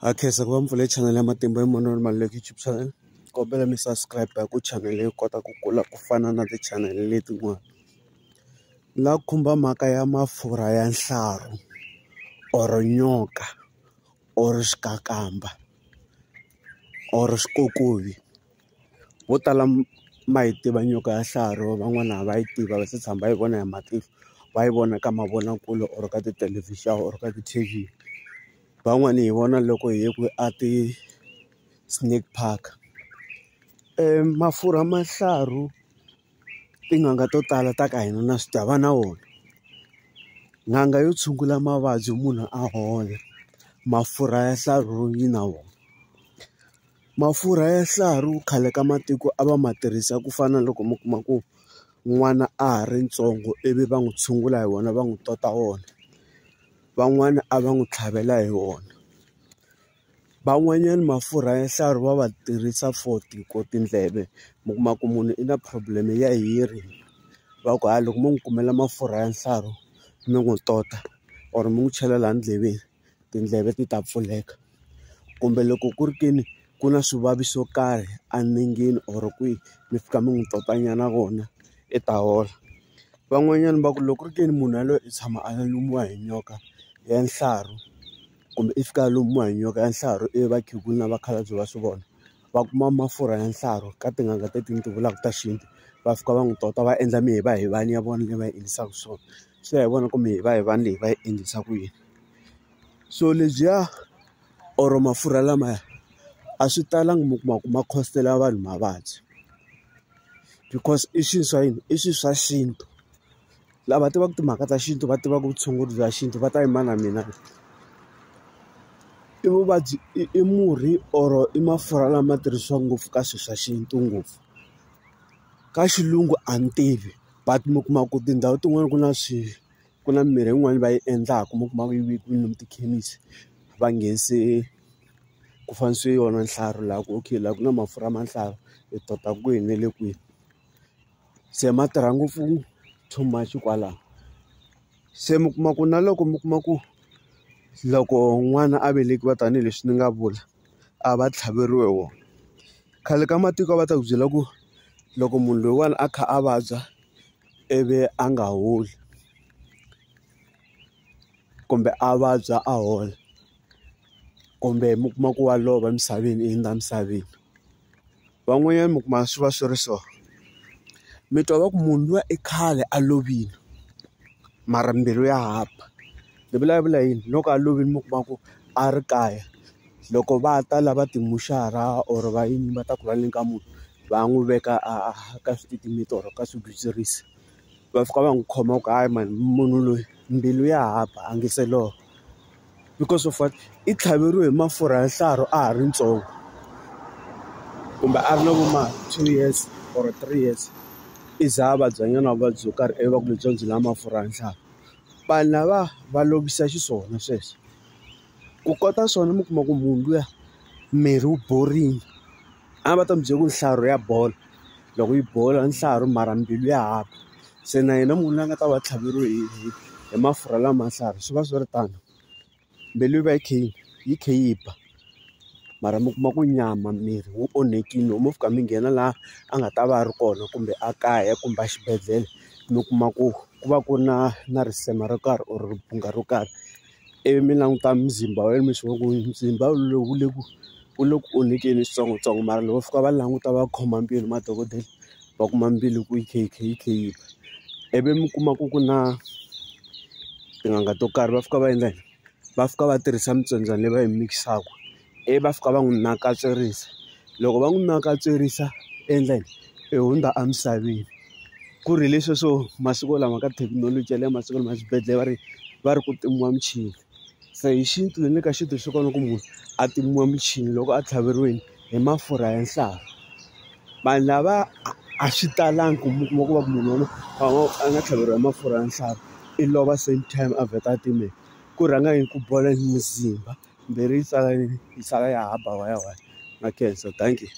Akhensa ku va mpfule channel ya Matimba hi Mona Maluleke YouTube channel. Kombela mi subscribe ku channel leyi kota ku kula ku fana na ti-channel letin'wana. La khumba mhaka ya mafurha ya nhlaru or nyoka or xikakamba or swikokovi. Vo tala ma yi tiva nyoka ya nhlaru, van'wana va yi tiva va se tshama va yi vona hi matihlo, va yi vona ka mavonakule or ka tithelevhixini or ka ti-TV. Van'wani hi vona loko hi ye ku a ti-snake park. Mafurha mahlaru tin'anga to tala ta ka hina na swi tiva va na wona. N'anga yo tshungula mavabyi munhu a hola, mafurha ya nhlaru yi na wona. Mafurha ya nhlaru khale ka matiko a va ma tirhisa ku fana loko mi kuma ku n'wana a ha ri ntsongo ivi va n'wi tshungula hi wona, va n'wi tota wona. Van'wani a va n'wi tlhavela hi wona. Van'wanyani mafurha ya nhlaru va va tirhisa for tindleve. Mi kuma ku munhu i na problem ya hearing, va ku hayi loko mo n'wi kumela mafurha ya nhlaru mi n'wi tota or mi n'wi chela laha ndleveni tindleve ti ta pfuleka. Kumbe loko ku ri ke ni ku na swivavi swo karhi enengeni or kwihi mi fika mi n'wi tota nyana vona i ta hola. Van'wanyani va ku loko ku ri ke ni munhu yaloye i tshama a lumiwa hi nyoka ya nhlaru kumbe i fika a lumiwa hi nyoka ya nhlaru ivi vakhegula na vakhalabye va swi vona, va kuma mafurha ya nhlaru ka tin'anga leti ni ti vulaka ta xintu, va fika va n'wi tota va endla mihivahivani ya vona leyi va yi endlisaka swona. Swi ya hi vona ku mihivahivani leyi va yi endlisa ku yini. So lebyiya or mafurha lamaya a swi talangi mi kuma ku ma khosela vanhu mavabyi because i swilo swa yini, i swilo swa xintu. Lava tivaka timhaka ta xintu va tivaka vutshunguri bya xintu va ta yima na mina. I vuvabyi i murhi or i mafurha lama tirhisiwaka ngopfu ka swilo swa xintu ngopfu. Ka xilungu a ni tivi but mi kuma ku tindhawu tin'wani ku na mimirhi yin'wana va yi endlaka mi kuma yi vekiwile lomu tikhemisi va nghenise ku fanisiwe yona nhlaru laha ku okay laha ku na mafurha ma nhlaru hi tota kwihi na le kwihi. Se ma tirha ngopfu too much kwalaho. Se mi kuma ku na loko mi kuma ku loko n'wana a velekiwa tanihileswi ni nga vula a va tlhaveriwe wona. Khale ka matiko va ta ku byela ku loko munhu loyiwani a kha a vabya ivi a nga holi kumbe a vabya a hola kumbe mi kuma ku wa lova emisaveni i hundza emisaveni. Van'wanyani mi kuma swi va swi ri so, mi twa va ku munhu luya i khale a lovile mara mbilu ya haba. Ni vulavula yini? Loko a lovile mi kuma ku a ri kaya loko va ta lava timuxara or vayini va ta ku va le ka munhu va n'wi veka ka swititimeti or ka swigwitsirisi, va fika va n'wi khoma ku hayi mani munhu loyi mbilu ya haba a nge se lova because of what i tlhaveriwe hi mafurha ya nhlaru a ha ri ntsongo kumbe a ri na vo ma 2 years or 3 years i za a vabyanyana vuvabyi byo karhi ivi va ku lebyiya byi lava mafurha ya nhlaru. Vanhu lava va lovisa xiswona sweswo ku kota swona. Mi kuma ku munhu luya miri wu borile a va ta mi byela ku nhlaru ya bola, loko yi bola nhlaru mara mbilu ya haba. Se na yena munhu loyi a nga ta va tlhaveriwe hi mafurha lama nhlaru swi va swi ri tano, mbilu yi va yi kha yi ba mara mi kuma ku nyama miri wu onhekile. Loko mo fika mi nghena laha a nga ta va a ri kona kumbe a kaya kumbe a xibedhlele mi kuma ku va ku ri na risema ro karhi or riphunga ro karhi, ivi mi languta mzimba wa yena mi swi vona ku mzimba lowu wu le ku onhekeni switsongotsongo mara loko va fika va languta va khoma mbilu madokodela va kuma mbilu ku yi kha yi ba. Ivi mi kuma ku na tin'anga to karhi va fika va endla yini, va fika va tirhisa mitsondzwana leyi va yi mikisaka ivi va fika va n'wi nakatswerisa. Loko va n'wi nakatswerisa endla yini, i hundza emisaveni. Ku ri leswi swo masiku lama ka thekinoloji ya le masiku lama swibedhlele va ri ku timiwa michini. Se hi xintu ni le ka xintu swi kona ku munhu a timiwa michini loko a tlhaveriweni hi mafurha ya nhlaru. Vanhu lava a swi talangi ku mi kuma ku va ku munhu a nga tlhaveriwa hi mafurha ya nhlaru i lova same time a vheta a timeka. Ku rhanga yini ku bola muzimba mbirhi yi sala ya haba waya. Na khensa, thank you.